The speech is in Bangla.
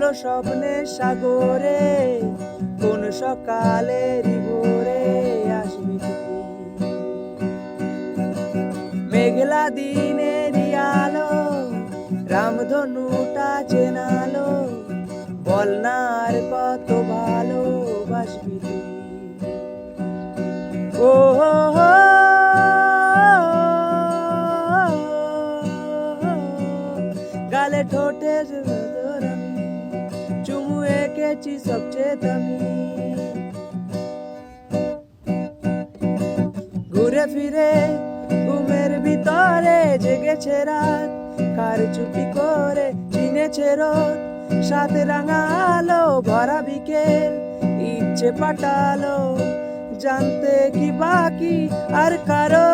ভালো স্বপ্নের সাগরে কোন সকালের ভোরে আসবি তুই। মেঘলা দিনের আলো রামধনুটা চেনালো, বল না আর কত ভালোবাসবি তুই। ও হো হো, গালে ঠোঁটে তোর আমি চুমু এঁকেছি সবচেয়ে দামি। ঘুরে ফিরে ঘুমের ভিতরে জেগেছে রাত, কার চুপি করে চিনেছে রোদ, সাত রাঙা আলো ভরা বিকেল ইচ্ছে পাঠালো, জানতে কি বাকি আর কারো।